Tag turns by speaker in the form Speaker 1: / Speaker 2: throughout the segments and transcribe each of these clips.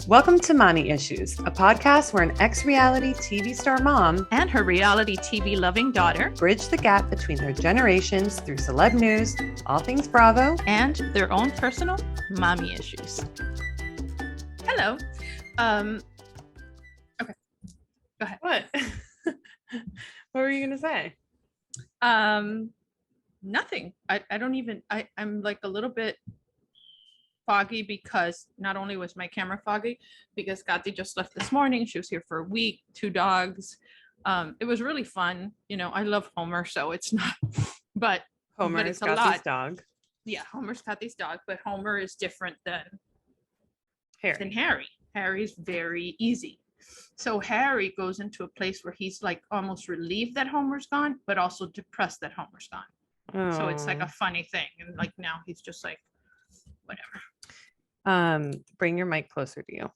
Speaker 1: Welcome to Mami Issues, a podcast where an ex-reality TV star mom
Speaker 2: and her reality TV loving daughter
Speaker 1: bridge the gap between their generations through celeb news, all things Bravo,
Speaker 2: and their own personal mommy issues. Hello. Okay. Go ahead.
Speaker 1: What? What were you going to say?
Speaker 2: Nothing. I'm like a little bit foggy because not only was my camera foggy, because Kathy just left this morning. She was here for a week, 2 dogs. It was really fun. You know, I love Homer, so it's not, but
Speaker 1: Homer
Speaker 2: it's
Speaker 1: is Kathy's dog.
Speaker 2: Yeah, Homer's Kathy's dog, but Homer is different than
Speaker 1: Harry.
Speaker 2: Harry's very easy. So Harry goes into a place where he's like almost relieved that Homer's gone, but also depressed that Homer's gone.
Speaker 1: Oh.
Speaker 2: So it's like a funny thing. And like now he's just like, whatever.
Speaker 1: Bring your mic closer to you.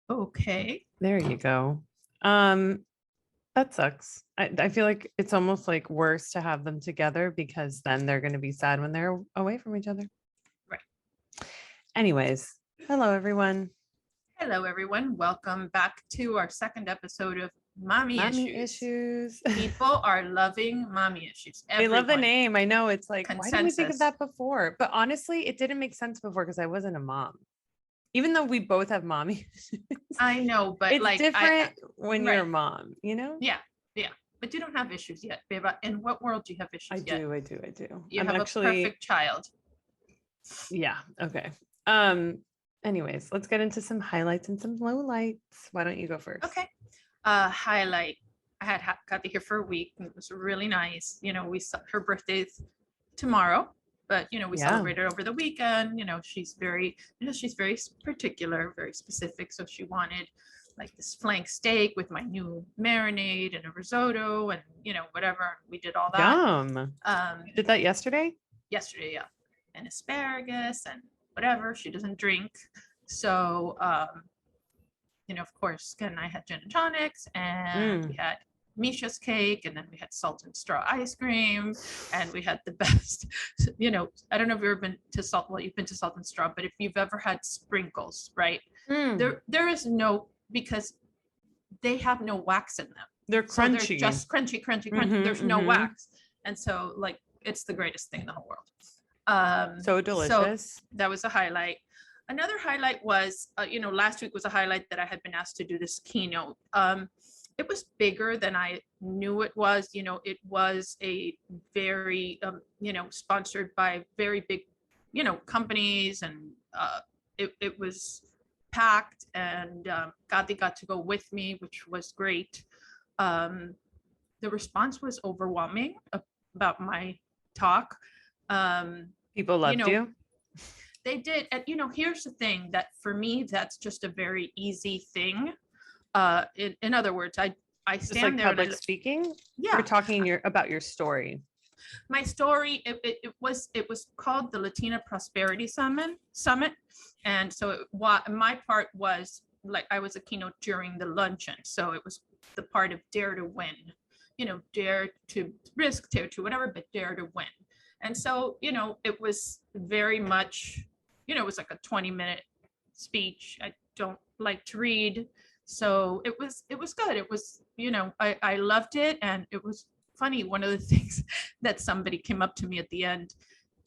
Speaker 2: Okay.
Speaker 1: There you go. That sucks. I feel like it's almost like worse to have them together because then they're going to be sad when they're away from each other.
Speaker 2: Right.
Speaker 1: Anyways, hello everyone.
Speaker 2: Hello everyone. Welcome back to our second episode of Mommy Issues. People are loving Mommy Issues.
Speaker 1: Everyone. They love the name. I know. It's like,
Speaker 2: Consensus.
Speaker 1: Why didn't we think of that before? But honestly, it didn't make sense before because I wasn't a mom. Even though we both have mommy issues.
Speaker 2: I know, but
Speaker 1: it's
Speaker 2: like
Speaker 1: different when you're a mom, you know?
Speaker 2: Yeah. But you don't have issues yet, babe. In what world do you have issues yet?
Speaker 1: I do.
Speaker 2: You have actually a perfect child.
Speaker 1: Yeah. Okay. Anyways, let's get into some highlights and some lowlights. Why don't you go first?
Speaker 2: Okay. Highlight. I had Kathy here for a week and it was really nice. You know, her birthday's tomorrow, but you know, we celebrated over the weekend. You know, she's very particular, very specific. So she wanted like this flank steak with my new marinade and a risotto and you know, whatever. We did all that.
Speaker 1: Yum. Did that yesterday?
Speaker 2: Yesterday, yeah. And asparagus and whatever. She doesn't drink. So you know, of course, Ken and I had gin and tonics and we had Misha's cake and then we had salt and straw ice cream and we had the best, you know, I don't know if you've ever been to you've been to Salt and Straw, but if you've ever had sprinkles, right? There is no, because they have no wax in them.
Speaker 1: They're crunchy.
Speaker 2: So they're just crunchy. There's no wax. And so like, it's the greatest thing in the whole world.
Speaker 1: So delicious.
Speaker 2: So that was a highlight. Another highlight was, you know, last week was a highlight that I had been asked to do this keynote. It was bigger than I knew it was. You know, it was a very, you know, sponsored by very big, you know, companies, and it was packed. And Kathy got to go with me, which was great. The response was overwhelming about my talk.
Speaker 1: People loved you.
Speaker 2: They did. And, you know, here's the thing that for me, that's just a very easy thing. In other words, I stand there.
Speaker 1: Public speaking?
Speaker 2: Yeah.
Speaker 1: We're talking about your story.
Speaker 2: My story, it was called the Latina Prosperity Summit. And so my part was like, I was a keynote during the luncheon. So it was the part of Dare to Win, you know, dare to risk, dare to whatever, but dare to win. And so, you know, it was very much, you know, it was like a 20-minute speech. I don't like to read. So it was good. It was, you know, I loved it. And it was funny. One of the things that somebody came up to me at the end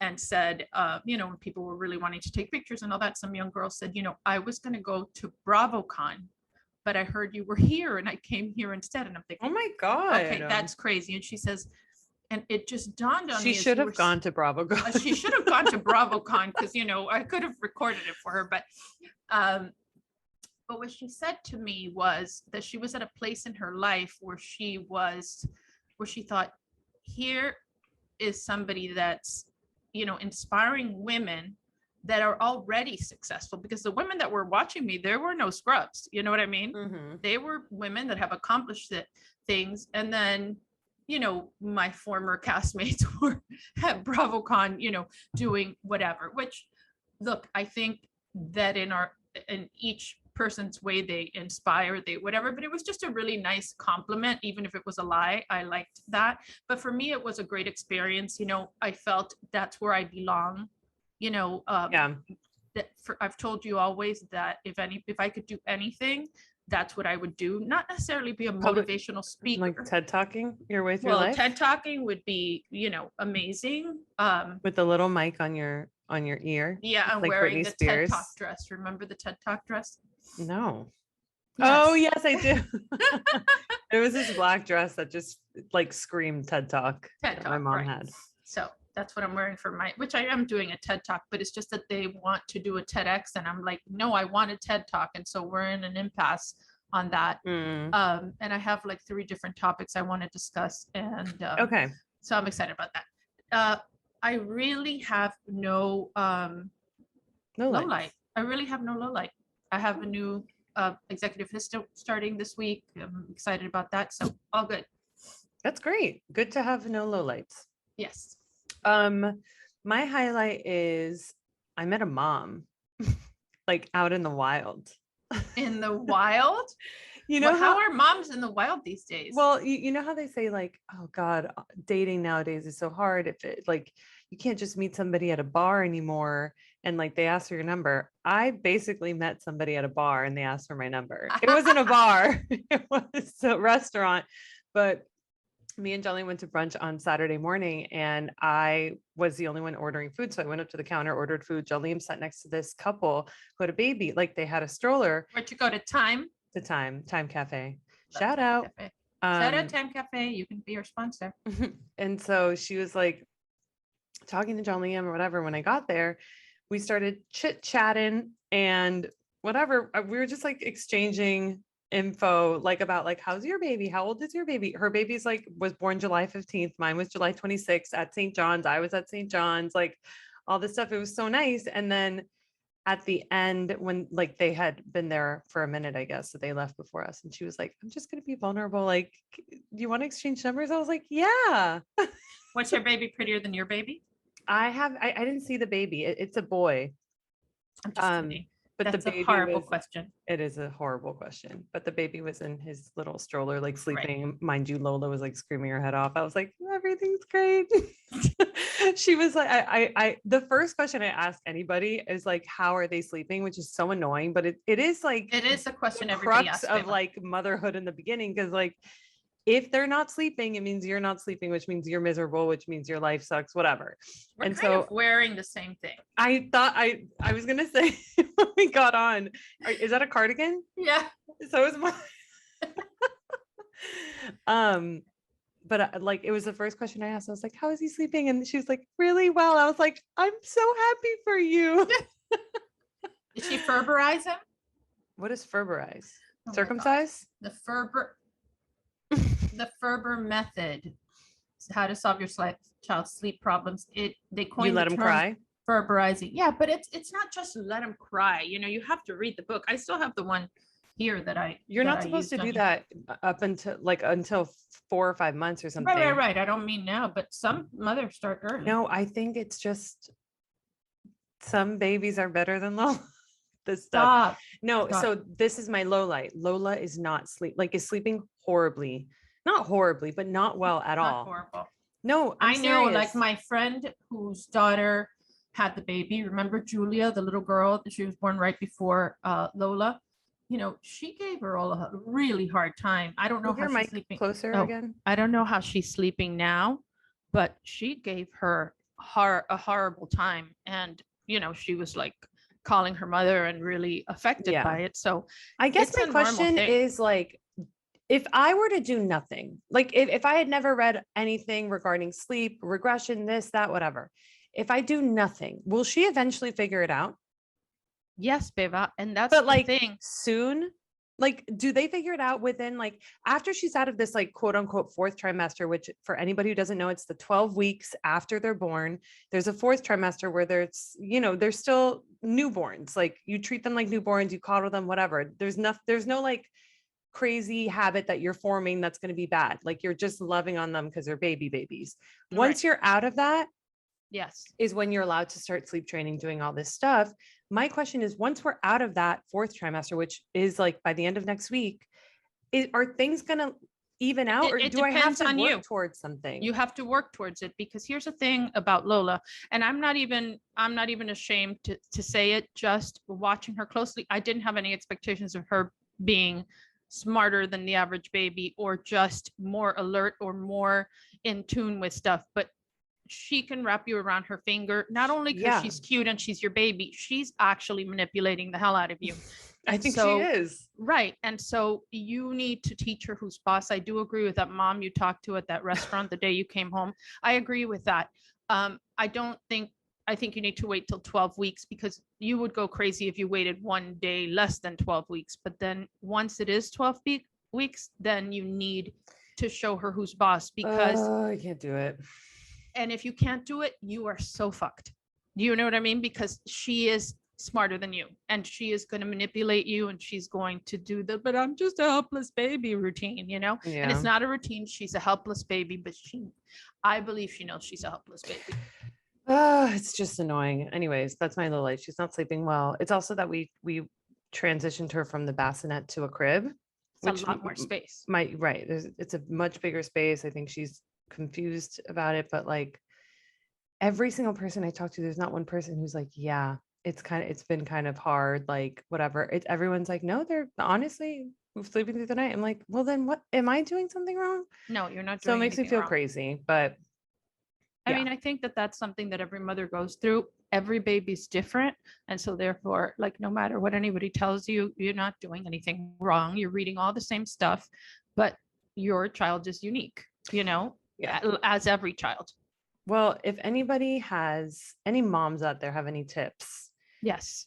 Speaker 2: and said, you know, when people were really wanting to take pictures and all that, some young girl said, you know, I was going to go to Bravocon, but I heard you were here and I came here instead. And I'm thinking,
Speaker 1: oh my God.
Speaker 2: Okay, that's crazy. And she says, and it just dawned on me.
Speaker 1: She should have gone to Bravocon.
Speaker 2: She should have gone to Bravocon because, you know, I could have recorded it for her. But what she said to me was that she was at a place in her life where she thought, here is somebody that's, you know, inspiring women that are already successful, because the women that were watching me, there were no scrubs. You know what I mean? Mm-hmm. They were women that have accomplished things. And then, you know, my former castmates were at Bravocon, you know, doing whatever, which, look, I think that in each person's way, they inspire, they whatever, but it was just a really nice compliment, even if it was a lie. I liked that. But for me, it was a great experience. You know, I felt that's where I belong. You know, I've told you always that if I could do anything, that's what I would do. Not necessarily be a motivational speaker.
Speaker 1: Like TED talking your way through
Speaker 2: Well,
Speaker 1: life.
Speaker 2: TED talking would be, amazing.
Speaker 1: With the little mic on your ear.
Speaker 2: Yeah, I'm
Speaker 1: like
Speaker 2: wearing
Speaker 1: Britney
Speaker 2: the
Speaker 1: Spears.
Speaker 2: TED Talk dress. Remember the TED Talk dress?
Speaker 1: No.
Speaker 2: Yes.
Speaker 1: Oh yes, I do. There was this black dress that just like screamed TED Talk.
Speaker 2: TED
Speaker 1: that
Speaker 2: Talk,
Speaker 1: my mom
Speaker 2: right.
Speaker 1: had.
Speaker 2: So that's what I'm wearing for which I am doing a TED Talk, but it's just that they want to do a TEDx, and I'm like, no, I want a TED Talk, and so we're in an impasse on that. And I have like 3 different topics I want to discuss, and
Speaker 1: Okay.
Speaker 2: so I'm excited about that. I really have no low light. I really have no low light. I have a new executive starting this week. I'm excited about that. So all good.
Speaker 1: That's great. Good to have no lowlights.
Speaker 2: Yes.
Speaker 1: My highlight is I met a mom like out in the wild.
Speaker 2: In the wild?
Speaker 1: You know
Speaker 2: how are moms in the wild these days?
Speaker 1: Well, you know how they say like, oh God, dating nowadays is so hard. If it like you can't just meet somebody at a bar anymore and like they ask for your number. I basically met somebody at a bar and they asked for my number. It wasn't a bar, it was a restaurant. But me and Jolene went to brunch on Saturday morning and I was the only one ordering food. So I went up to the counter, ordered food. Jolene sat next to this couple who had a baby, like they had a stroller.
Speaker 2: Where'd you go to Time?
Speaker 1: The Time Cafe.
Speaker 2: Shout
Speaker 1: Shout out.
Speaker 2: Cafe. Shout out Time Cafe. You can be our sponsor.
Speaker 1: And so she was like talking to Jolene or whatever. When I got there, we started chit-chatting and whatever. We were just like exchanging info like about like, how's your baby? How old is your baby? Her baby's like was born July 15th. Mine was July 26th at St. John's. I was at St. John's, like all this stuff. It was so nice. And then at the end, when like they had been there for a minute, I guess, so they left before us. And she was like, I'm just going to be vulnerable. Like, do you want to exchange numbers? I was like, yeah.
Speaker 2: What's your baby prettier than your baby?
Speaker 1: I didn't see the baby. It's a boy.
Speaker 2: I'm just kidding.
Speaker 1: But
Speaker 2: that's
Speaker 1: the baby
Speaker 2: a horrible question.
Speaker 1: It is a horrible question. But the baby was in his little stroller, like sleeping. Right. Mind you, Lola was like screaming her head off. I was like, everything's great. She was like, I the first question I ask anybody is like, how are they sleeping? Which is so annoying, but it is like
Speaker 2: it is a question
Speaker 1: everybody asks of like motherhood in the beginning, because like if they're not sleeping, it means you're not sleeping, which means you're miserable, which means your life sucks, whatever.
Speaker 2: We're and kind of wearing the same thing.
Speaker 1: I thought I was going to say when we got on, is that a cardigan?
Speaker 2: Yeah.
Speaker 1: So is mine. But like, it was the first question I asked. I was like, how is he sleeping? And she was like, really well. I was like, I'm so happy for you.
Speaker 2: Did she Ferberize him?
Speaker 1: What is Ferberize? Circumcise?
Speaker 2: The Ferber method, how to solve your child's sleep problems. They coined
Speaker 1: you let him cry.
Speaker 2: Ferberizing, yeah, but it's not just let him cry. You have to read the book. I still have the one here that you're
Speaker 1: not supposed to do that up until 4 or 5 months or something.
Speaker 2: Right. I don't mean now, but some mothers start early.
Speaker 1: No, I think it's just some babies are better than Lola. This stuff. No, so this is my low light. Lola is not is sleeping horribly. Not horribly, but not well at all.
Speaker 2: Horrible.
Speaker 1: No,
Speaker 2: I know, like my friend whose daughter had the baby. Remember Julia, the little girl that she was born right before Lola? She gave her all a really hard time. I don't know how she's sleeping.
Speaker 1: Closer again.
Speaker 2: I don't know how she's sleeping now, but she gave her a horrible time. And, she was like calling her mother and really affected by it. So
Speaker 1: I guess my question is like, if I were to do nothing, like if I had never read anything regarding sleep, regression, this, that, whatever, if I do nothing, will she eventually figure it out?
Speaker 2: Yes, Beva. And that's the thing.
Speaker 1: Soon, like, do they figure it out within like, after she's out of this like quote unquote 4th trimester, which for anybody who doesn't know, it's the 12 weeks after they're born. There's a 4th trimester where they're still newborns. Like you treat them like newborns, you coddle them, whatever. There's no like crazy habit that you're forming that's going to be bad. Like you're just loving on them because they're babies. Once you're out of that,
Speaker 2: yes,
Speaker 1: is when you're allowed to start sleep training, doing all this stuff. My question is, once we're out of that 4th trimester, which is like by the end of next week, are things going to even out, or
Speaker 2: It
Speaker 1: do I have
Speaker 2: depends
Speaker 1: to
Speaker 2: on
Speaker 1: work
Speaker 2: you.
Speaker 1: towards something?
Speaker 2: You have to work towards it, because here's the thing about Lola, and I'm not even ashamed to say it. Just watching her closely, I didn't have any expectations of her being smarter than the average baby, or just more alert or more in tune with stuff. But she can wrap you around her finger, not only because
Speaker 1: Yeah.
Speaker 2: she's cute and she's your baby, she's actually manipulating the hell out of you.
Speaker 1: I
Speaker 2: And
Speaker 1: think she
Speaker 2: so,
Speaker 1: is.
Speaker 2: right. And so you need to teach her who's boss. I do agree with that mom you talked to at that restaurant the day you came home. I agree with that. I think you need to wait till 12 weeks, because you would go crazy if you waited one day less than 12 weeks. But then once it is 12 weeks, then you need to show her who's boss, because
Speaker 1: I can't do it.
Speaker 2: and if you can't do it, you are so fucked. You know what I mean? Because she is smarter than you, and she is going to manipulate you, and she's going to do the, but I'm just a helpless baby routine, you know? And it's
Speaker 1: Yeah.
Speaker 2: not a routine. She's a helpless baby, but I believe she knows she's a helpless baby.
Speaker 1: It's just annoying. Anyways, that's my little life. She's not sleeping well. It's also that we transitioned her from the bassinet to a crib,
Speaker 2: It's a lot more space.
Speaker 1: right. It's a much bigger space. I think she's confused about it, but like every single person I talk to, there's not one person who's like, yeah, it's been kind of hard, like whatever. It's everyone's like, no, they're honestly sleeping through the night. I'm like, well, then what? Am I doing something wrong?
Speaker 2: No, you're not
Speaker 1: So it
Speaker 2: doing
Speaker 1: makes me
Speaker 2: anything
Speaker 1: feel
Speaker 2: wrong.
Speaker 1: crazy, but
Speaker 2: I
Speaker 1: yeah.
Speaker 2: mean, I think that that's something that every mother goes through. Every baby's different. And so therefore, like, no matter what anybody tells you, you're not doing anything wrong. You're reading all the same stuff, but your child is unique, you know,
Speaker 1: Yeah.
Speaker 2: as every child.
Speaker 1: Well, if anybody has any moms out there have any tips,
Speaker 2: Yes.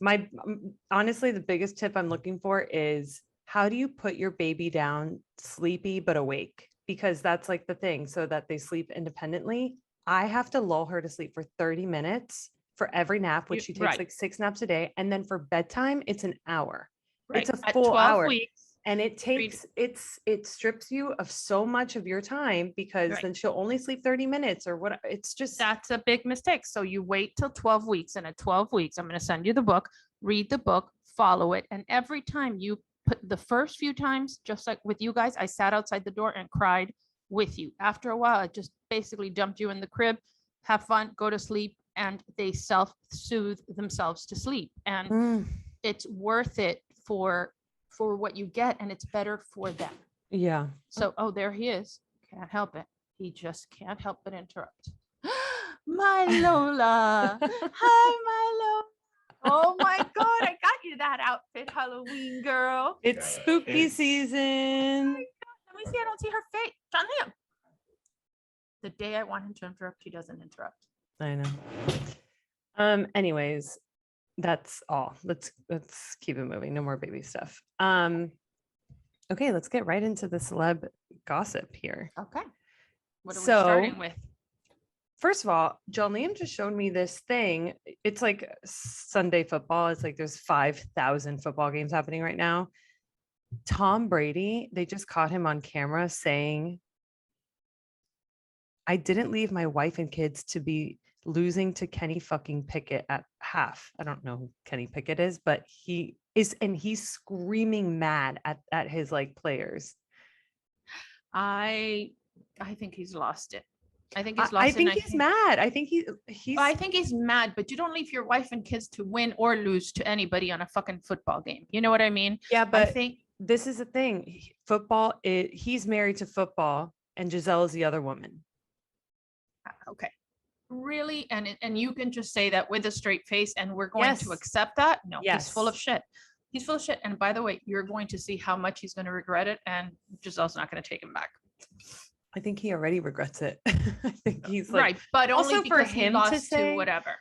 Speaker 1: honestly, the biggest tip I'm looking for is how do you put your baby down sleepy but awake? Because that's like the thing, so that they sleep independently. I have to lull her to sleep for 30 minutes for every nap, which she takes
Speaker 2: Right.
Speaker 1: like 6 naps a day. And then for bedtime, it's an hour.
Speaker 2: Right.
Speaker 1: It's a
Speaker 2: At
Speaker 1: full
Speaker 2: 12
Speaker 1: hour.
Speaker 2: weeks.
Speaker 1: And it
Speaker 2: read-
Speaker 1: takes it strips you of so much of your time, because
Speaker 2: Right.
Speaker 1: then she'll only sleep 30 minutes or what. It's just
Speaker 2: That's a big mistake. So you wait till 12 weeks, and at 12 weeks, I'm going to send you the book, read the book, follow it. And every time you put the first few times, just like with you guys, I sat outside the door and cried with you. After a while, I just basically dumped you in the crib, have fun, go to sleep, and they self-soothe themselves to sleep. And it's worth it for what you get, and it's better for them.
Speaker 1: yeah.
Speaker 2: So, oh, there he is. Can't help it. He just can't help but interrupt. My Lola. Hi, my Lola. Oh my God, I got you that outfit, Halloween girl.
Speaker 1: It's spooky season.
Speaker 2: Let me see. I don't see her face. John Liam. The day I want him to interrupt, he doesn't interrupt.
Speaker 1: I know. Anyways, that's all. Let's keep it moving. No more baby stuff. Okay, let's get right into the celeb gossip here.
Speaker 2: Okay. What are we
Speaker 1: So,
Speaker 2: starting with?
Speaker 1: First of all, John Liam just showed me this thing. It's like Sunday football. It's like there's 5,000 football games happening right now. Tom Brady, they just caught him on camera saying, I didn't leave my wife and kids to be losing to Kenny fucking Pickett at half. I don't know who Kenny Pickett is, but he is, and he's screaming mad at his like players.
Speaker 2: I think he's lost it. I think he's lost
Speaker 1: I think he's mad. I think
Speaker 2: I think he's mad, but you don't leave your wife and kids to win or lose to anybody on a fucking football game. You know what I mean?
Speaker 1: Yeah, but
Speaker 2: I think
Speaker 1: this is the thing. Football, he's married to football, and Giselle is the other woman.
Speaker 2: Okay. Really? And you can just say that with a straight face, and we're going to
Speaker 1: Yes.
Speaker 2: accept that? No,
Speaker 1: Yes.
Speaker 2: he's full of shit. He's full of shit. And by the way, you're going to see how much he's going to regret it, and Giselle's not going to take him back.
Speaker 1: I think he already regrets it. I think he's like,
Speaker 2: right, but only
Speaker 1: also for
Speaker 2: because he
Speaker 1: him
Speaker 2: lost
Speaker 1: to say,
Speaker 2: whatever.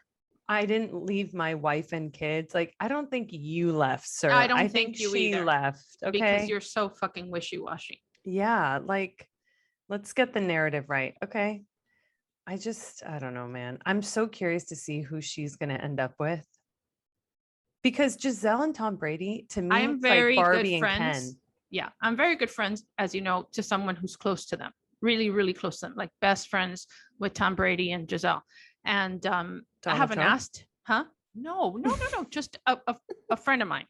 Speaker 1: I didn't leave my wife and kids. Like, I don't think you left, sir.
Speaker 2: I don't
Speaker 1: think
Speaker 2: think you
Speaker 1: she
Speaker 2: either,
Speaker 1: left. Okay.
Speaker 2: Because you're so fucking wishy-washy.
Speaker 1: Yeah, like, let's get the narrative right. Okay. I don't know, man. I'm so curious to see who she's going to end up with. Because Giselle and Tom Brady, to me,
Speaker 2: I am
Speaker 1: it's
Speaker 2: very
Speaker 1: like Barbie
Speaker 2: good
Speaker 1: and
Speaker 2: friends.
Speaker 1: Ken.
Speaker 2: Yeah, I'm very good friends, as you know, to someone who's close to them. Really, really close to them, like best friends with Tom Brady and Giselle. And I haven't
Speaker 1: Trump?
Speaker 2: asked, huh? No, just a friend of mine.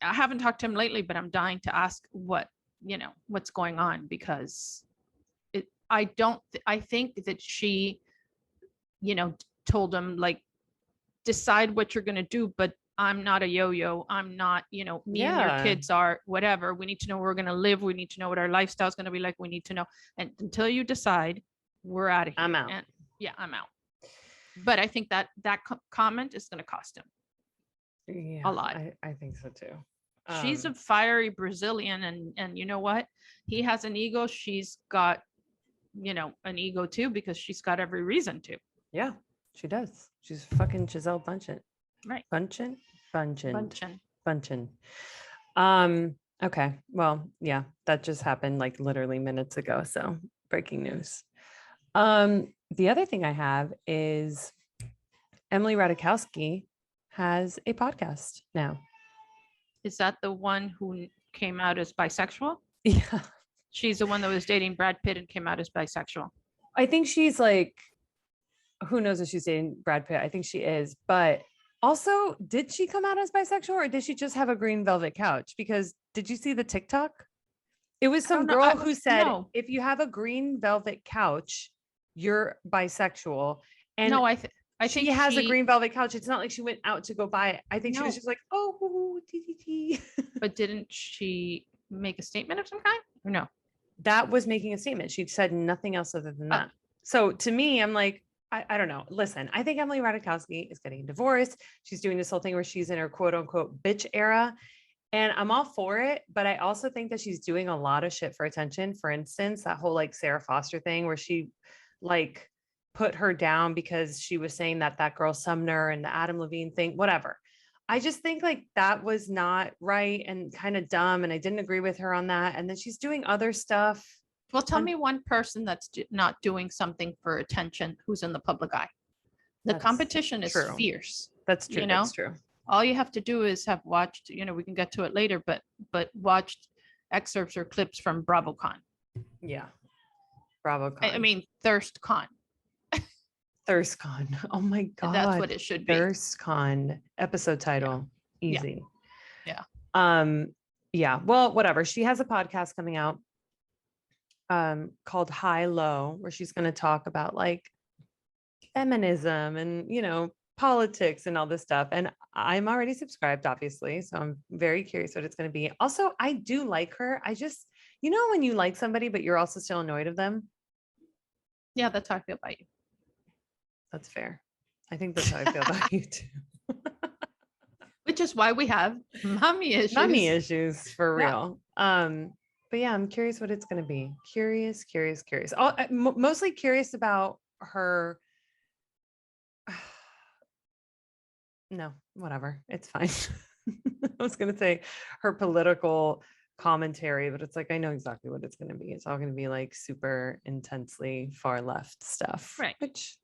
Speaker 2: I haven't talked to him lately, but I'm dying to ask what's going on, because I think that she, told him, like, decide what you're going to do, but I'm not a yo-yo. I'm not, me and your
Speaker 1: Yeah.
Speaker 2: kids are whatever. We need to know where we're going to live. We need to know what our lifestyle is going to be like. We need to know. And until you decide, we're out of here.
Speaker 1: I'm out.
Speaker 2: And yeah, I'm out. But I think that comment is going to cost him
Speaker 1: Yeah,
Speaker 2: a lot.
Speaker 1: I think so too.
Speaker 2: She's a fiery Brazilian, and you know what? He has an ego. She's got, an ego too, because she's got every reason to.
Speaker 1: Yeah, she does. She's fucking Giselle Bundchen.
Speaker 2: Right.
Speaker 1: Bundchen. Okay. Well, yeah, that just happened like literally minutes ago. So breaking news. The other thing I have is Emily Ratajkowski has a podcast now.
Speaker 2: Is that the one who came out as bisexual?
Speaker 1: Yeah.
Speaker 2: She's the one that was dating Brad Pitt and came out as bisexual.
Speaker 1: I think she's like, who knows if she's dating Brad Pitt? I think she is. But also, did she come out as bisexual, or did she just have a green velvet couch? Because did you see the TikTok? It was some girl who said, if you have a green velvet couch, you're bisexual. And
Speaker 2: no, I think
Speaker 1: she has a green velvet couch. It's not like she went out to go buy it. I think she was just like, oh, TTT.
Speaker 2: But didn't she make a statement of some kind? Or no?
Speaker 1: That was making a statement. She said nothing else other than that. So to me, I'm like, I don't know. Listen, I think Emily Ratajkowski is getting divorced. She's doing this whole thing where she's in her quote unquote bitch era. And I'm all for it. But I also think that she's doing a lot of shit for attention. For instance, that whole like Sarah Foster thing where she like put her down because she was saying that girl Sumner and the Adam Levine thing, whatever. I just think like that was not right and kind of dumb. And I didn't agree with her on that. And then she's doing other stuff.
Speaker 2: Well, tell me one person that's not doing something for attention who's in the public eye. The competition is fierce.
Speaker 1: That's true. That's true.
Speaker 2: All you have to do is have watched, we can get to it later, but watched excerpts or clips from Bravocon.
Speaker 1: Yeah. Bravocon.
Speaker 2: I mean, ThirstCon.
Speaker 1: ThirstCon. Oh my God.
Speaker 2: That's what it should be.
Speaker 1: ThirstCon episode title.
Speaker 2: Yeah.
Speaker 1: Easy.
Speaker 2: Yeah.
Speaker 1: Yeah. Well, whatever. She has a podcast coming out called High Low, where she's going to talk about like feminism and, politics and all this stuff. And I'm already subscribed, obviously. So I'm very curious what it's going to be. Also, I do like her. I just, when you like somebody, but you're also still annoyed of them.
Speaker 2: Yeah, that's how I feel about you.
Speaker 1: That's fair. I think that's how I feel about you too.
Speaker 2: Which is why we have mommy issues.
Speaker 1: Mommy issues for real. But yeah, I'm curious what it's going to be. Curious. Mostly curious about her. No, whatever. It's fine. I was going to say her political commentary, but it's like, I know exactly what it's going to be. It's all going to be like super intensely far left stuff.
Speaker 2: Right.
Speaker 1: Which,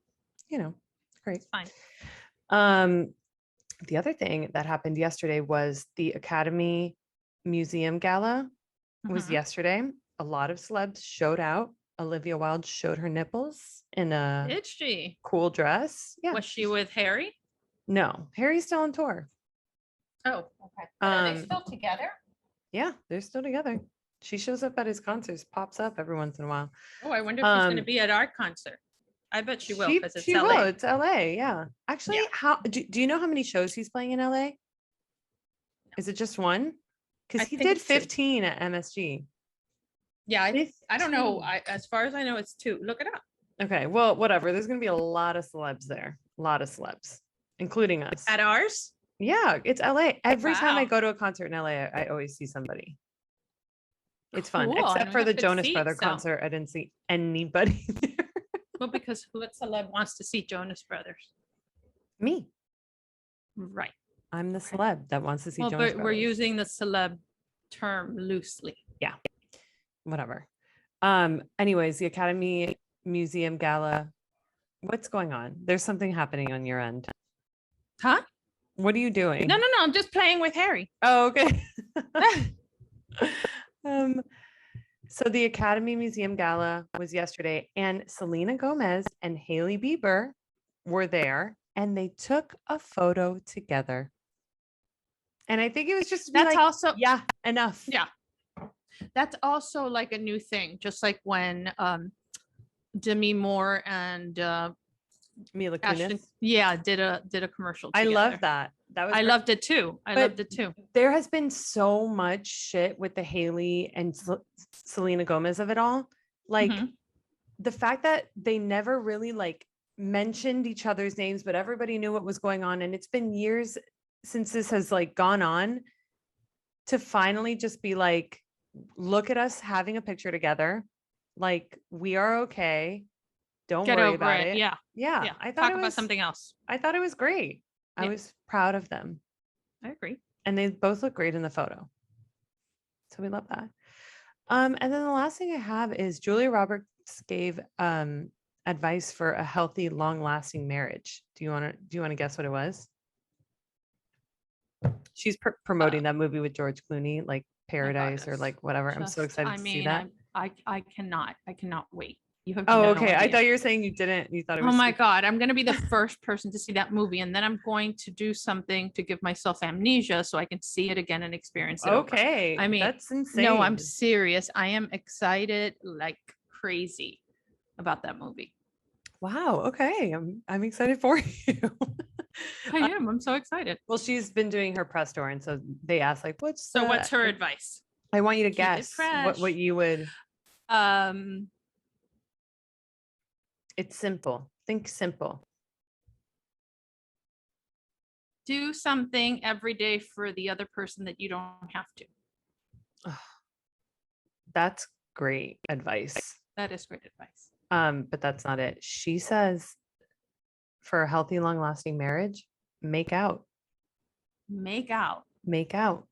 Speaker 1: great.
Speaker 2: It's fine.
Speaker 1: The other thing that happened yesterday was the Academy Museum Gala was yesterday. A lot of celebs showed out. Olivia Wilde showed her nipples in a
Speaker 2: Did she?
Speaker 1: Cool dress. Yeah.
Speaker 2: Was she with Harry?
Speaker 1: No, Harry's still on tour.
Speaker 2: Oh, okay. Are they still together?
Speaker 1: Yeah, they're still together. She shows up at his concerts, pops up every once in a while.
Speaker 2: Oh, I wonder if she's going to be at our concert. I bet she will, because it's
Speaker 1: she
Speaker 2: LA.
Speaker 1: Will. It's LA. Yeah. Actually, how do you know how many shows he's playing in LA? No. Is it just one? Because he did 15 at MSG.
Speaker 2: Yeah, I don't know. As far as I know, it's 2. Look it up.
Speaker 1: Okay, well, whatever. There's going to be a lot of celebs there. A lot of celebs, including us.
Speaker 2: At ours?
Speaker 1: Yeah, it's LA. Every time I go to a concert in LA, I always see somebody. It's fun, except for the Jonas Brother concert. I didn't see anybody there.
Speaker 2: Well, because what celeb wants to see Jonas Brothers?
Speaker 1: Me.
Speaker 2: Right.
Speaker 1: I'm the celeb that wants to see Jonas Brothers.
Speaker 2: We're using the celeb term loosely.
Speaker 1: Yeah. Whatever. Anyways, the Academy Museum Gala. What's going on? There's something happening on your end.
Speaker 2: Huh?
Speaker 1: What are you doing?
Speaker 2: No. I'm just playing with Harry.
Speaker 1: Oh, okay. So the Academy Museum Gala was yesterday, and Selena Gomez and Hailey Bieber were there, and they took a photo together. And I think it was just to be
Speaker 2: That's
Speaker 1: like,
Speaker 2: also
Speaker 1: yeah, enough.
Speaker 2: yeah. That's also like a new thing, just like when Demi Moore and
Speaker 1: Mila
Speaker 2: Ashton,
Speaker 1: Kunis.
Speaker 2: did a commercial
Speaker 1: I
Speaker 2: together.
Speaker 1: love that. That was
Speaker 2: I
Speaker 1: great.
Speaker 2: loved it too. I
Speaker 1: But
Speaker 2: loved it too.
Speaker 1: there has been so much shit with the Hailey and Selena Gomez of it all. Like
Speaker 2: Mhm.
Speaker 1: the fact that they never really like mentioned each other's names, but everybody knew what was going on. And it's been years since this has like gone on, to finally just be like, look at us having a picture together. Like we are okay. Don't
Speaker 2: Get
Speaker 1: worry
Speaker 2: over
Speaker 1: about
Speaker 2: it.
Speaker 1: it.
Speaker 2: Yeah.
Speaker 1: Yeah.
Speaker 2: Yeah.
Speaker 1: I thought
Speaker 2: Talk
Speaker 1: it
Speaker 2: about
Speaker 1: was
Speaker 2: something else.
Speaker 1: I thought it was great. I
Speaker 2: Yeah.
Speaker 1: was proud of them.
Speaker 2: I agree.
Speaker 1: And they both look great in the photo. So we love that. And then the last thing I have is Julia Roberts gave advice for a healthy, long-lasting marriage. Do you want to guess what it was? She's promoting that movie with George Clooney, like Paradise or like whatever. I'm so excited to see that.
Speaker 2: I cannot wait. You have
Speaker 1: Oh,
Speaker 2: no
Speaker 1: okay. I
Speaker 2: idea.
Speaker 1: thought you were saying you didn't. You thought it
Speaker 2: Oh
Speaker 1: was.
Speaker 2: my God, I'm going to be the first person to see that movie. And then I'm going to do something to give myself amnesia so I can see it again and experience it.
Speaker 1: Okay.
Speaker 2: I mean,
Speaker 1: that's insane.
Speaker 2: No, I'm serious. I am excited like crazy about that movie.
Speaker 1: Wow. Okay. I'm excited for you.
Speaker 2: I am. I'm so excited.
Speaker 1: Well, she's been doing her press tour. And so they asked, like, what's
Speaker 2: her advice?
Speaker 1: I want you to
Speaker 2: Keep it
Speaker 1: guess what
Speaker 2: fresh.
Speaker 1: you would. It's simple. Think simple.
Speaker 2: Do something every day for the other person that you don't have to.
Speaker 1: That's great advice.
Speaker 2: That is great advice.
Speaker 1: But that's not it. She says for a healthy, long-lasting marriage, make out.
Speaker 2: Make out.
Speaker 1: Make out.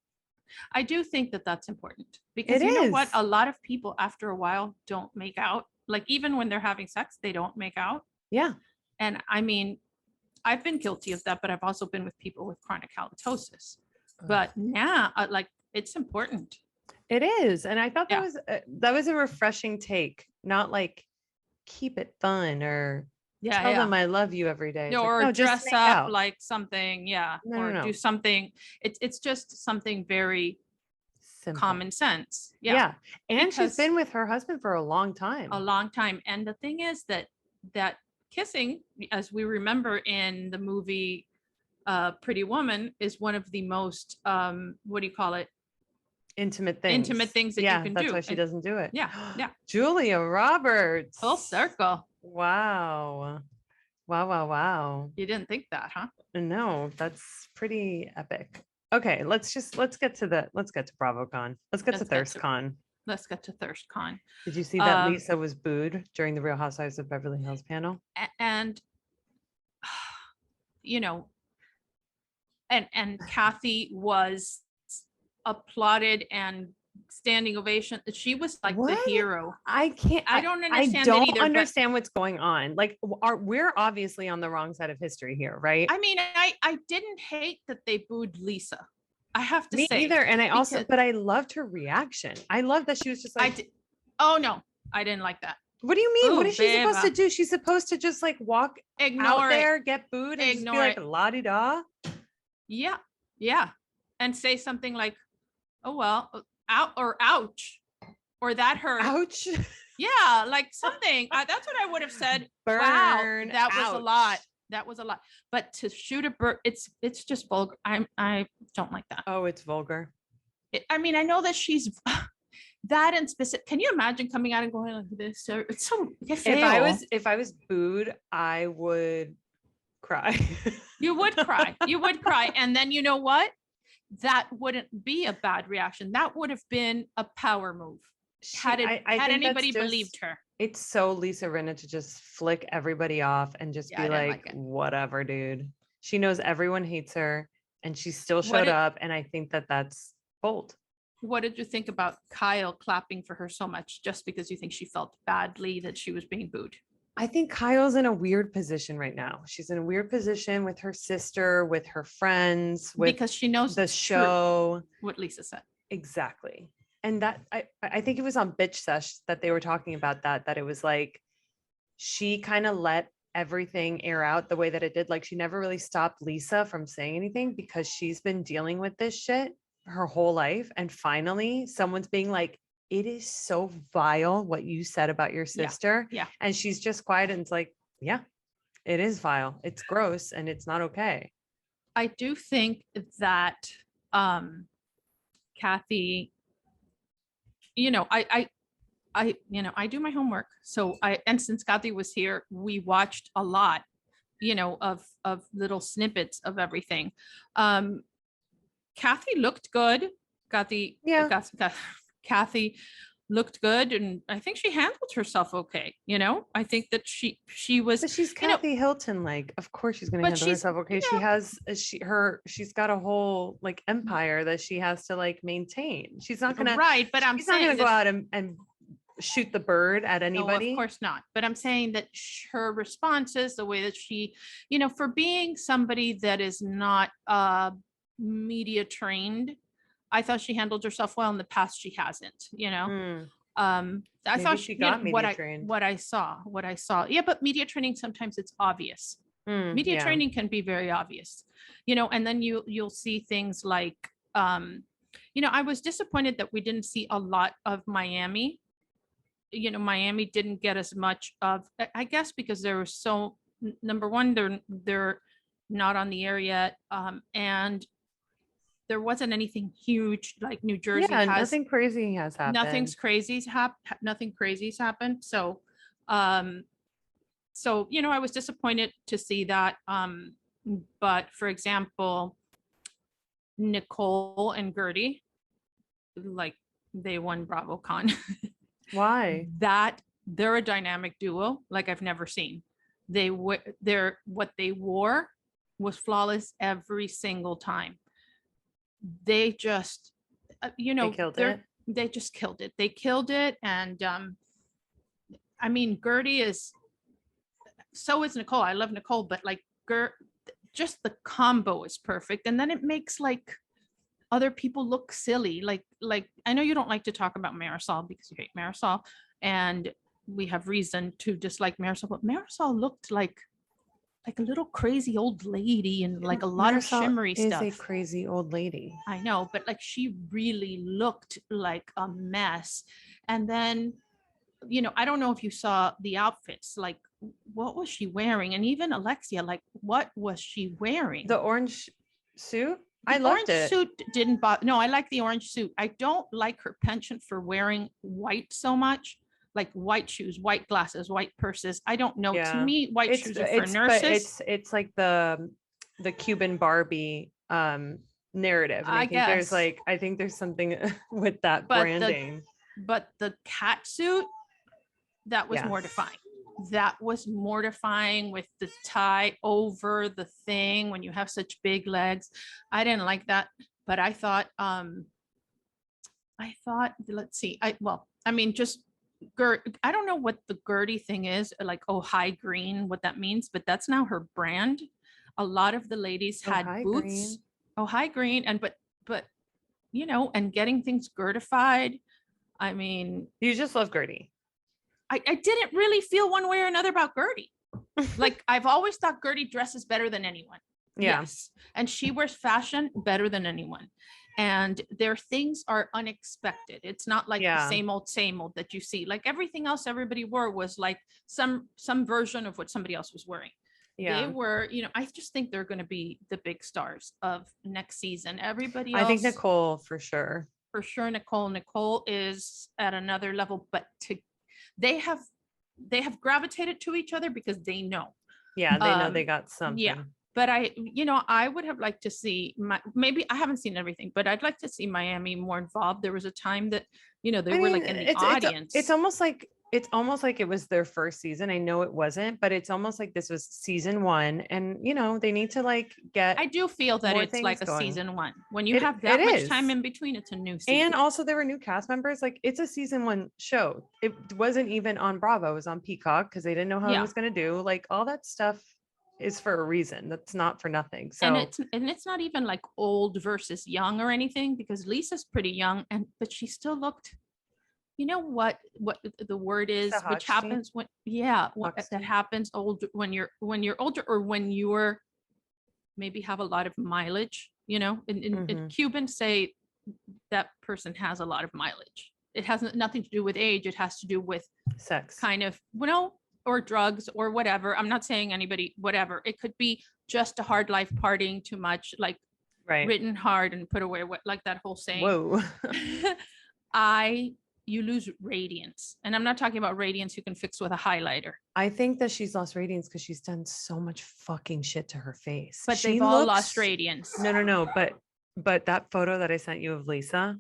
Speaker 2: I do think that that's important because
Speaker 1: It
Speaker 2: you know what?
Speaker 1: is.
Speaker 2: A lot of people after a while don't make out. Like even when they're having sex, they don't make out.
Speaker 1: Yeah.
Speaker 2: And I mean, I've been guilty of that, but I've also been with people with chronic halitosis. But now, like it's important.
Speaker 1: It is. And I thought
Speaker 2: Yeah.
Speaker 1: that was a refreshing take, not like keep it fun or
Speaker 2: Yeah,
Speaker 1: tell
Speaker 2: yeah.
Speaker 1: them I love you every day. It's
Speaker 2: No,
Speaker 1: like,
Speaker 2: or
Speaker 1: no, just
Speaker 2: dress
Speaker 1: make
Speaker 2: up
Speaker 1: out.
Speaker 2: like something, yeah,
Speaker 1: No,
Speaker 2: or
Speaker 1: no.
Speaker 2: do something. It's just something very
Speaker 1: Simple.
Speaker 2: common sense. Yeah.
Speaker 1: Yeah. And she's
Speaker 2: Because
Speaker 1: been with her husband for a long time.
Speaker 2: a long time. And the thing is that kissing, as we remember in the movie Pretty Woman, is one of the most what do you call it?
Speaker 1: Intimate things
Speaker 2: that
Speaker 1: yeah,
Speaker 2: you can
Speaker 1: that's
Speaker 2: do.
Speaker 1: why she doesn't do it.
Speaker 2: Yeah, yeah.
Speaker 1: Julia Roberts.
Speaker 2: Full circle.
Speaker 1: Wow. Wow.
Speaker 2: You didn't think that, huh?
Speaker 1: No, that's pretty epic. Okay, let's get to Bravocon. Let's get to ThirstCon.
Speaker 2: Let's get to ThirstCon.
Speaker 1: Did you see that Lisa was booed during the Real Housewives of Beverly Hills panel?
Speaker 2: And you know, and Kathy was applauded and standing ovation. She was like the hero.
Speaker 1: I don't understand what's going on. Like we're obviously on the wrong side of history here, right?
Speaker 2: I mean, I didn't hate that they booed Lisa. I have to say.
Speaker 1: Me either. And but I loved her reaction. I love that she was just like,
Speaker 2: oh no, I didn't like that.
Speaker 1: What do you mean? What is she supposed to do? She's supposed to just like walk out there, get booed, and just be like la-di-da?
Speaker 2: Yeah. Yeah. And say something like, oh well, out or ouch. Or that hurt.
Speaker 1: Ouch.
Speaker 2: Yeah, like something. That's what I would have said.
Speaker 1: Burn.
Speaker 2: Wow, that was a lot. That was a lot. But to shoot a bird, it's just vulgar. I don't like that.
Speaker 1: Oh, it's vulgar.
Speaker 2: I mean, I know that she's that in specific. Can you imagine coming out and going like this? It's so.
Speaker 1: If I was booed, I would cry.
Speaker 2: You would cry. You would cry, and then you know what? That wouldn't be a bad reaction. That would have been a power move. Had anybody believed her.
Speaker 1: It's so Lisa Rinna to just flick everybody off and just be like whatever, dude. She knows everyone hates her and she still showed up. And I think that's bold.
Speaker 2: What did you think about Kyle clapping for her so much just because you think she felt badly that she was being booed?
Speaker 1: I think Kyle's in a weird position right now. She's in a weird position with her sister, with her friends,
Speaker 2: because she knows
Speaker 1: the show.
Speaker 2: What Lisa said.
Speaker 1: Exactly. And that I think it was on Bitch Sesh that they were talking about that it was like she kind of let everything air out the way that it did. Like she never really stopped Lisa from saying anything because she's been dealing with this shit her whole life. And finally, someone's being like, it is so vile what you said about your sister.
Speaker 2: Yeah.
Speaker 1: And she's just quiet and it's like, yeah, it is vile. It's gross and it's not okay.
Speaker 2: I do think that Kathy, I do my homework. So and since Kathy was here, we watched a lot, of little snippets of everything. Kathy looked good.
Speaker 1: Yeah.
Speaker 2: Kathy looked good, and I think she handled herself okay. I think that she was.
Speaker 1: But she's Kathy Hilton, like, of course she's gonna
Speaker 2: But
Speaker 1: handle
Speaker 2: she's,
Speaker 1: herself okay. She has she's got a whole like empire that she has to like maintain. She's not gonna
Speaker 2: right, but I'm
Speaker 1: she's not
Speaker 2: saying
Speaker 1: gonna go
Speaker 2: that
Speaker 1: out and shoot the bird at
Speaker 2: no,
Speaker 1: anybody.
Speaker 2: of course not. But I'm saying that her responses, the way that she, for being somebody that is not media trained, I thought she handled herself well. In the past, she hasn't. I
Speaker 1: Maybe
Speaker 2: thought
Speaker 1: she got media trained.
Speaker 2: what I saw. Yeah, but media training, sometimes it's obvious. Media
Speaker 1: Yeah.
Speaker 2: training can be very obvious, and then you'll see things like, I was disappointed that we didn't see a lot of Miami. Miami didn't get as much of, I guess, because there was number one, they're not on the air yet. And there wasn't anything huge like New Jersey
Speaker 1: Yeah,
Speaker 2: has.
Speaker 1: nothing crazy has happened.
Speaker 2: Nothing crazy's happened. So, I was disappointed to see that. But for example, Nicole and Gertie, like, they won Bravocon.
Speaker 1: Why?
Speaker 2: That they're a dynamic duo like I've never seen. What they wore was flawless every single time. They just,
Speaker 1: They killed it.
Speaker 2: They just killed it. They killed it. And I mean, Gertie is, so is Nicole. I love Nicole, but like just the combo is perfect. And then it makes like other people look silly. Like I know you don't like to talk about Marisol because you hate Marisol, and we have reason to dislike Marisol, but Marisol looked like a little crazy old lady and like a lot of shimmery stuff.
Speaker 1: Is a crazy old lady.
Speaker 2: I know, but like she really looked like a mess. And then, I don't know if you saw the outfits, like what was she wearing? And even Alexia, like what was she wearing?
Speaker 1: The orange suit?
Speaker 2: The orange suit didn't bother. No, I like the orange suit. I don't like her penchant for wearing white so much, like white shoes, white glasses, white purses. I don't know. To me, white shoes are for nurses.
Speaker 1: But it's like the Cuban Barbie narrative. And I think there's something with that branding.
Speaker 2: But the cat suit, that was mortifying. That was mortifying, with the tie over the thing when you have such big legs. I didn't like that, but I thought, let's see. I don't know what the Gertie thing is, like, high green, what that means, but that's now her brand. A lot of the ladies had boots. Green. High green. And, but, and getting things Gertified. I mean,
Speaker 1: you just love Gertie.
Speaker 2: I didn't really feel one way or another about Gertie. Like, I've always thought Gertie dresses better than anyone.
Speaker 1: Yeah.
Speaker 2: Yes. And she wears fashion better than anyone. And their things are unexpected. It's not like the same old that you see. Like everything else everybody wore was like some version of what somebody else was wearing. Yeah. They were, I just think they're going to be the big stars of next season. Everybody else.
Speaker 1: I think Nicole for sure.
Speaker 2: For sure, Nicole is at another level, but they have gravitated to each other because they know.
Speaker 1: Yeah, they know they got something.
Speaker 2: Yeah. But I would have liked to see maybe I haven't seen everything, but I'd like to see Miami more involved. There was a time that, they were like in the audience.
Speaker 1: It's almost like it was their first season. I know it wasn't, but it's almost like this was season 1. And, they need to like get.
Speaker 2: I do feel that it's like a season 1. When you have that much time in between, it's a new season.
Speaker 1: And also there were new cast members. Like it's a season 1 show. It wasn't even on Bravo. It was on Peacock because they didn't know how it was going to do. Like all that stuff is for a reason. That's not for nothing. So
Speaker 2: and it's not even like old versus young or anything, because Lisa's pretty young, but she still looked, you know what the word is, which happens when, that happens older, when you're older, or when you're maybe have a lot of mileage, in Cubans say that person has a lot of mileage. It has nothing to do with age. It has to do with
Speaker 1: sex,
Speaker 2: kind of, or drugs or whatever. I'm not saying anybody, whatever. It could be just a hard life, partying too much, like written hard and put away, like that whole saying.
Speaker 1: Whoa.
Speaker 2: You lose radiance. And I'm not talking about radiance you can fix with a highlighter.
Speaker 1: I think that she's lost radiance because she's done so much fucking shit to her face.
Speaker 2: But they've all lost radiance.
Speaker 1: No. But that photo that I sent you of Lisa.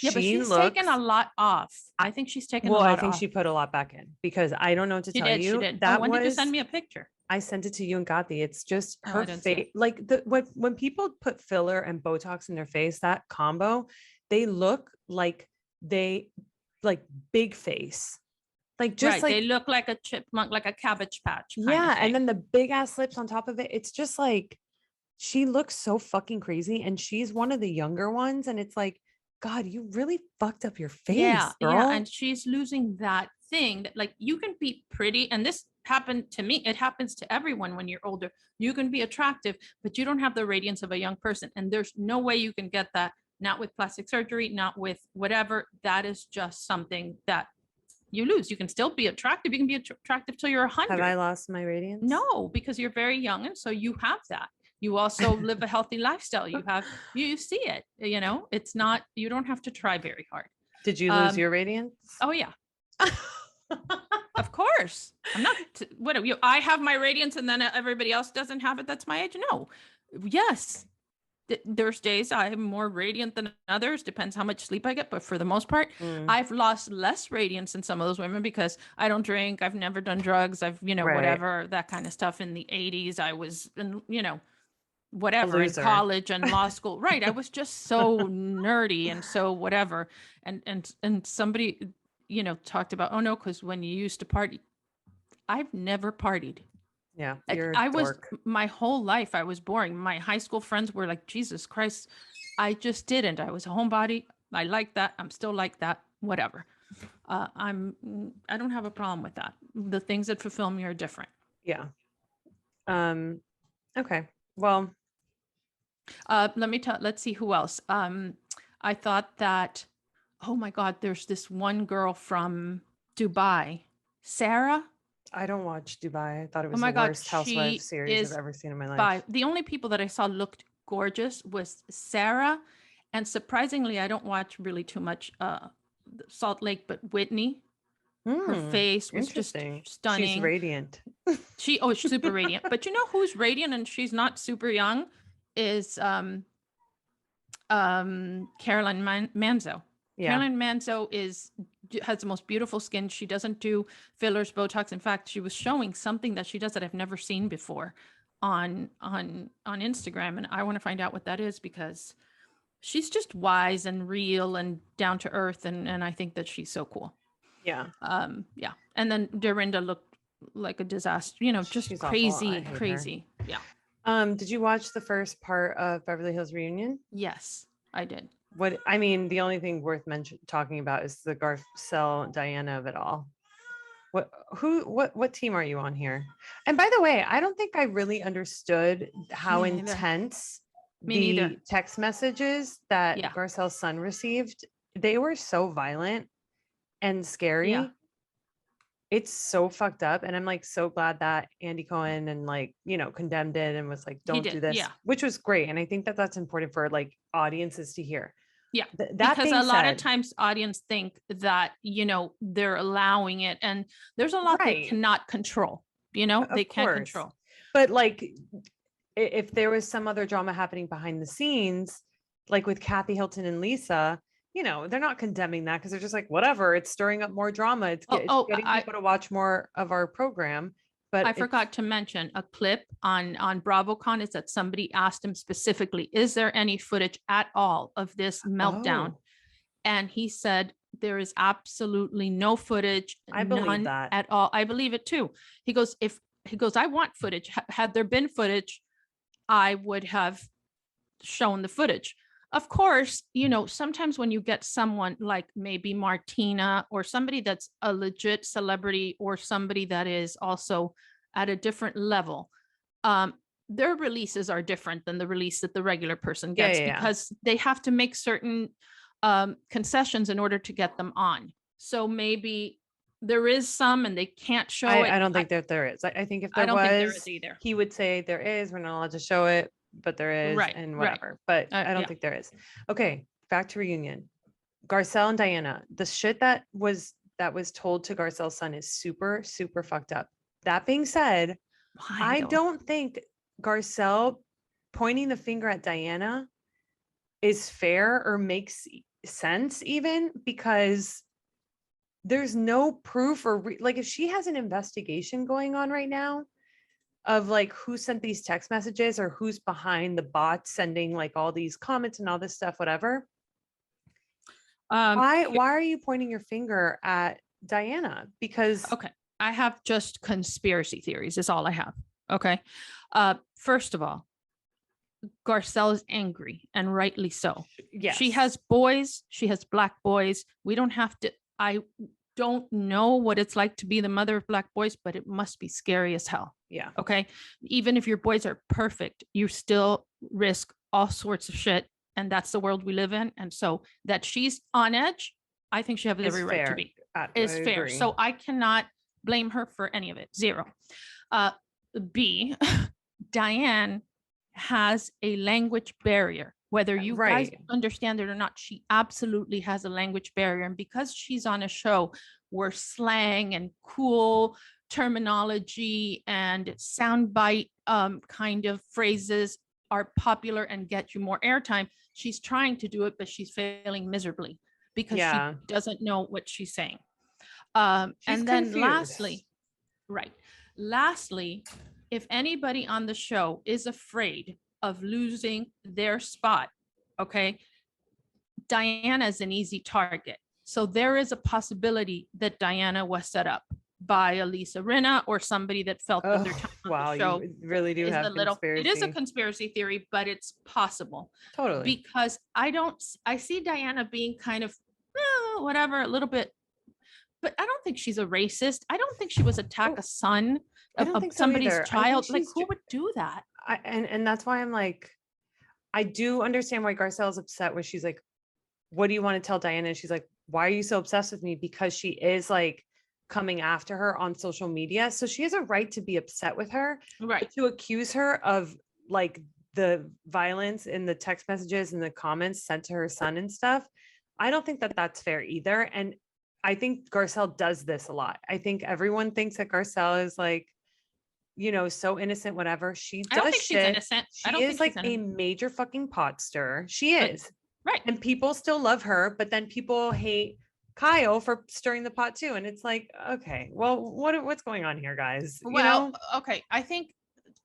Speaker 2: Yeah, but she's taken a lot off. I think she's taken a lot off.
Speaker 1: Well, I think she put a lot back in, because I don't know what to tell you.
Speaker 2: She did. When did you send me a picture?
Speaker 1: I sent it to you and Gati. It's just her face. Like when people put filler and Botox in their face, that combo, they look like big face. Like just like
Speaker 2: they look like a chipmunk, like a Cabbage Patch.
Speaker 1: Yeah, and then the big ass lips on top of it. It's just like she looks so fucking crazy, and she's one of the younger ones, and it's like, God, you really fucked up your face, girl.
Speaker 2: Yeah, and she's losing that thing that, like, you can be pretty, and this happened to me. It happens to everyone when you're older. You can be attractive, but you don't have the radiance of a young person, and there's no way you can get that. Not with plastic surgery, not with whatever. That is just something that you lose. You can still be attractive. You can be attractive till you're 100.
Speaker 1: Have I lost my radiance?
Speaker 2: No, because you're very young, and so you have that. You also live a healthy lifestyle. You see it, it's not, you don't have to try very hard.
Speaker 1: Did you lose your radiance?
Speaker 2: Oh yeah. Of course. I'm not, I have my radiance and then everybody else doesn't have it. That's my age. No. Yes. There's days I'm more radiant than others. Depends how much sleep I get. But for the most part, I've lost less radiance than some of those women because I don't drink. I've never done drugs. I've, whatever, that kind of stuff. In the 80s, I was, whatever, in college and law school. Right. I was just so nerdy and so whatever. And somebody, talked about, oh no, because when you used to party, I've never partied.
Speaker 1: Yeah.
Speaker 2: I was, my whole life, I was boring. My high school friends were like, Jesus Christ. I just didn't. I was a homebody. I like that. I'm still like that. Whatever. I don't have a problem with that. The things that fulfill me are different.
Speaker 1: Yeah. Okay. Well,
Speaker 2: let's see who else. I thought that, oh my God, there's this one girl from Dubai, Sarah.
Speaker 1: I don't watch Dubai. I thought it was the worst Housewives series I've ever seen in my life.
Speaker 2: The only people that I saw looked gorgeous was Sarah. And surprisingly, I don't watch really too much Salt Lake, but Whitney. Her face was just stunning.
Speaker 1: She's radiant.
Speaker 2: She's super radiant. But you know who's radiant and she's not super young is Caroline Manzo. Yeah. Caroline Manzo has the most beautiful skin. She doesn't do fillers, Botox. In fact, she was showing something that she does that I've never seen before on Instagram. And I want to find out what that is because she's just wise and real and down to earth. And I think that she's so cool.
Speaker 1: Yeah.
Speaker 2: Yeah. And then Dorinda looked like a disaster, just she's crazy. Yeah.
Speaker 1: Did you watch the first part of Beverly Hills Reunion?
Speaker 2: Yes, I did.
Speaker 1: The only thing worth talking about is the Garcelle Diana of it all. What team are you on here? And by the way, I don't think I really understood how intense the text messages that Garcelle's son received. They were so violent and scary. Yeah. It's so fucked up. And I'm like so glad that Andy Cohen and condemned it and was like, don't do this, which was great. And I think that that's important for audiences to hear.
Speaker 2: Yeah. Because a lot of times audience think that, they're allowing it and there's a lot they cannot control, they can't control.
Speaker 1: But if there was some other drama happening behind the scenes, like with Kathy Hilton and Lisa, they're not condemning that because they're just like, whatever, it's stirring up more drama. It's getting people to watch more of our program. But
Speaker 2: I forgot to mention a clip on Bravocon is that somebody asked him specifically, is there any footage at all of this meltdown? And he said, there is absolutely no footage.
Speaker 1: I believe that
Speaker 2: at all. I believe it too. He goes, I want footage. Had there been footage, I would have shown the footage. of course, sometimes when you get someone like maybe Martina or somebody that's a legit celebrity or somebody that is also at a different level, their releases are different than the release that the regular person gets because they have to make certain concessions in order to get them on. So maybe there is some and they can't show it.
Speaker 1: I don't think that there is. I think if there
Speaker 2: I don't think there
Speaker 1: was,
Speaker 2: is either.
Speaker 1: he would say there is. We're not allowed to show it, but there is,
Speaker 2: Right,
Speaker 1: and
Speaker 2: right.
Speaker 1: whatever. But I don't think there is. Okay, back to reunion. Garcelle and Diana. The shit that was told to Garcelle's son is super, super fucked up. That being said,
Speaker 2: Why,
Speaker 1: I
Speaker 2: though?
Speaker 1: don't think Garcelle pointing the finger at Diana is fair or makes sense, even because there's no proof or like if she has an investigation going on right now of like who sent these text messages or who's behind the bots sending like all these comments and all this stuff, whatever. Why are you pointing your finger at Diana? Because
Speaker 2: okay, I have just conspiracy theories is all I have. Okay. First of all, Garcelle is angry and rightly so.
Speaker 1: yes,
Speaker 2: She has boys, she has Black boys. We don't have to, I don't know what it's like to be the mother of Black boys, but it must be scary as hell.
Speaker 1: Yeah.
Speaker 2: Okay. Even if your boys are perfect, you still risk all sorts of shit. And that's the world we live in. And so that she's on edge, I think she has every right to be. Is fair. So I cannot blame her for any of it. Zero. B, Diane has a language barrier. Whether you guys understand it or not, she absolutely has a language barrier. And because she's on a show where slang and cool terminology and soundbite kind of phrases are popular and get you more airtime, she's trying to do it, but she's failing miserably because she doesn't know what she's saying. And then confused. Lastly, if anybody on the show is afraid of losing their spot, okay, Diana is an easy target. So there is a possibility that Diana was set up by Elisa Rinna or somebody that felt that their time on the show
Speaker 1: you really do have conspiracy.
Speaker 2: It is a conspiracy theory, but it's possible.
Speaker 1: Totally.
Speaker 2: Because I see Diana being kind of whatever, a little bit, but I don't think she's a racist. I don't think she was attack a son of somebody's child. Like who would do that?
Speaker 1: And that's why I'm like, I do understand why Garcelle's upset when she's like, what do you want to tell Diana? And she's like, why are you so obsessed with me? Because she is like coming after her on social media. So she has a right to be upset with her.
Speaker 2: Right.
Speaker 1: But to accuse her of like the violence in the text messages and the comments sent to her son and stuff, I don't think that that's fair either. And I think Garcelle does this a lot. I think everyone thinks that Garcelle is like, so innocent, whatever. She does.
Speaker 2: I don't think she's innocent.
Speaker 1: She is like a major fucking pot stirrer. She is.
Speaker 2: Right.
Speaker 1: And people still love her, but then people hate Kyle for stirring the pot too. And it's like, okay, well, what's going on here, guys?
Speaker 2: Okay. I think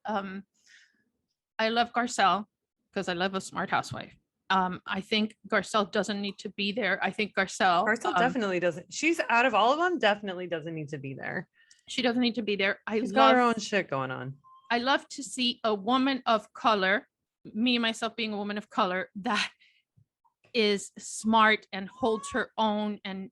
Speaker 2: I love Garcelle because I love a smart housewife. I think Garcelle doesn't need to be there. I think Garcelle
Speaker 1: definitely doesn't. She's out of all of them, definitely doesn't need to be there.
Speaker 2: She doesn't need to be there.
Speaker 1: She's got her own shit going on.
Speaker 2: I love to see a woman of color, me myself being a woman of color, that is smart and holds her own. And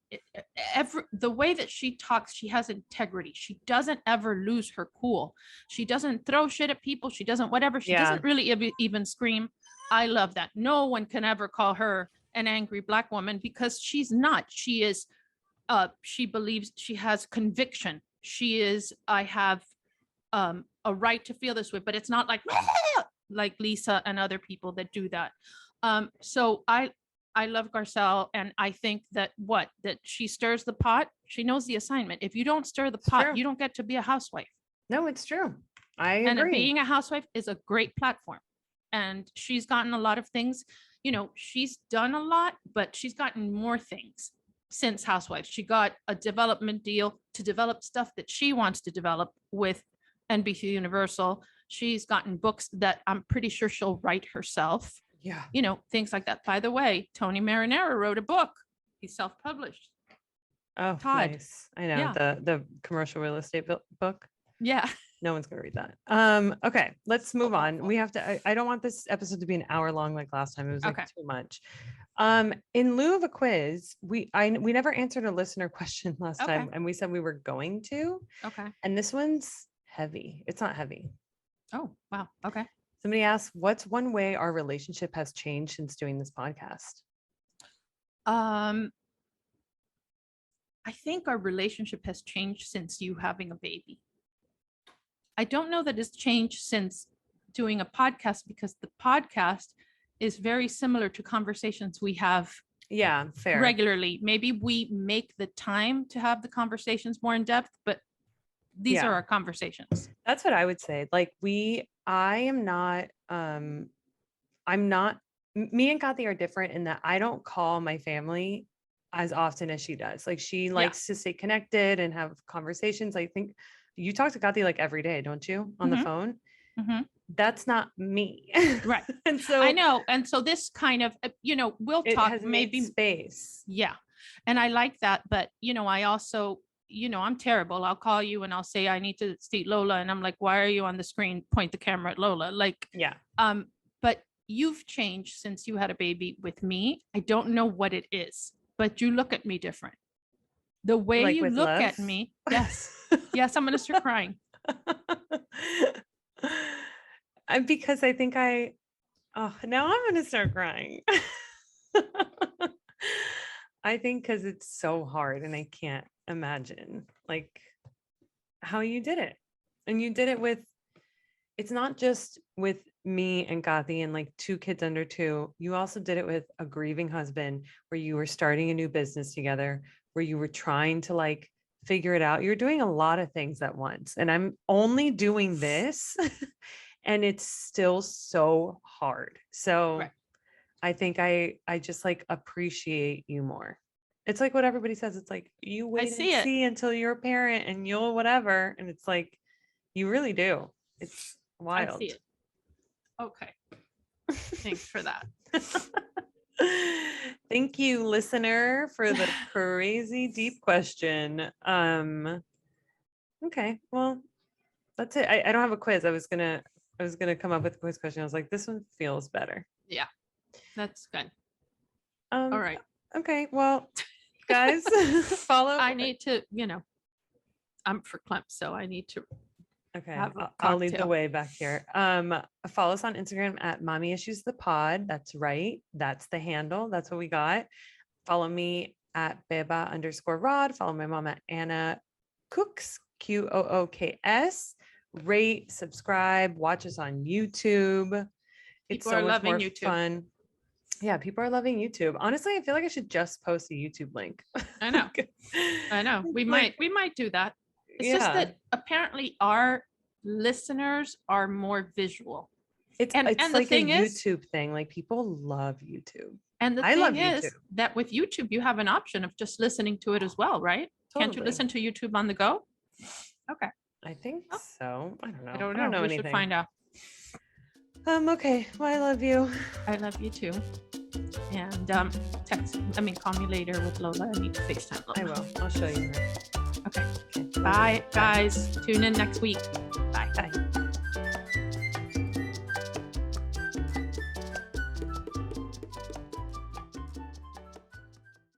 Speaker 2: the way that she talks, she has integrity. She doesn't ever lose her cool. She doesn't throw shit at people. She doesn't whatever. She doesn't really even scream. I love that. No one can ever call her an angry Black woman because she's not. She is, she believes, she has conviction. She is, I have a right to feel this way, but it's not like Lisa and other people that do that. So I love Garcelle, and I think that she stirs the pot. She knows the assignment. If you don't stir the pot, you don't get to be a housewife.
Speaker 1: No, it's true. I agree.
Speaker 2: And being a housewife is a great platform. And she's gotten a lot of things, she's done a lot, but she's gotten more things since Housewives. She got a development deal to develop stuff that she wants to develop with NBC Universal. She's gotten books that I'm pretty sure she'll write herself.
Speaker 1: Yeah.
Speaker 2: Things like that. By the way, Tony Marinara wrote a book. He's self-published.
Speaker 1: Oh, Todd. Nice. I know. Yeah. The commercial real estate book.
Speaker 2: Yeah.
Speaker 1: No one's gonna read that. Okay, let's move on. We have to. I don't want this episode to be an hour long like last time. It was like too much. In lieu of a quiz, we never answered a listener question last time, and we said we were going to.
Speaker 2: Okay.
Speaker 1: And this one's heavy. It's not heavy.
Speaker 2: Oh, wow. Okay.
Speaker 1: Somebody asked, what's one way our relationship has changed since doing this podcast?
Speaker 2: I think our relationship has changed since you having a baby. I don't know that it's changed since doing a podcast, because the podcast is very similar to conversations we have
Speaker 1: fair.
Speaker 2: regularly. Maybe we make the time to have the conversations more in depth, but these are our conversations.
Speaker 1: That's what I would say. Like I'm not, me and Kathy are different in that I don't call my family as often as she does. Like she likes to stay connected and have conversations. I think you talk to Kathy like every day, don't you? On the phone. That's not me.
Speaker 2: Right.
Speaker 1: And so
Speaker 2: I know. And so this kind of, we'll talk maybe
Speaker 1: space.
Speaker 2: Yeah. And I like that. But, I also, I'm terrible. I'll call you and I'll say, I need to see Lola. And I'm like, why are you on the screen? Point the camera at Lola. Like, but you've changed since you had a baby with me. I don't know what it is, but you look at me different. The way like you look at me. Yes. Yes. I'm going to start crying.
Speaker 1: Because I think now I'm going to start crying. I think because it's so hard and I can't imagine like how you did it. And you did it it's not just with me and Kathy and like 2 kids under 2. You also did it with a grieving husband, where you were starting a new business together, where you were trying to like figure it out. You're doing a lot of things at once. And I'm only doing this and it's still so hard. So I think I just like appreciate you more. It's like what everybody says. It's like you wait and see until you're a parent and you'll whatever. And it's like, you really do. It's wild.
Speaker 2: I see it. Okay. Thanks for that.
Speaker 1: Thank you, listener, for the crazy deep question. Okay, well, that's it. I don't have a quiz. I was gonna come up with a quiz question. I was like, this one feels better.
Speaker 2: Yeah, that's good. All right.
Speaker 1: Okay, well, guys, follow.
Speaker 2: I need to, I'm for Clem, so I need to.
Speaker 1: Okay, I'll lead the way back here. Follow us on Instagram at Mami Issues the Pod. That's right. That's the handle. That's what we got. Follow me at Beba_Rod. Follow my mom at Anna Cooks, Qooks. Rate, subscribe, watch us on YouTube. It's so much more fun. Yeah, people are loving YouTube. Honestly, I feel like I should just post a YouTube link.
Speaker 2: I know. I know. We might do that. It's just that apparently our listeners are more visual.
Speaker 1: It's like a YouTube thing. Like people love YouTube.
Speaker 2: And the thing is that with YouTube, you have an option of just listening to it as well, right? Totally. Can't you listen to YouTube on the go? Okay.
Speaker 1: I think so. I don't know.
Speaker 2: I don't know
Speaker 1: anything.
Speaker 2: We should find out.
Speaker 1: Okay. Well, I love you.
Speaker 2: I love you too. And call me later with Lola. I need to FaceTime Lola.
Speaker 1: I will. I'll show you her.
Speaker 2: Okay. Bye, guys. Tune in next week. Bye.
Speaker 1: Bye.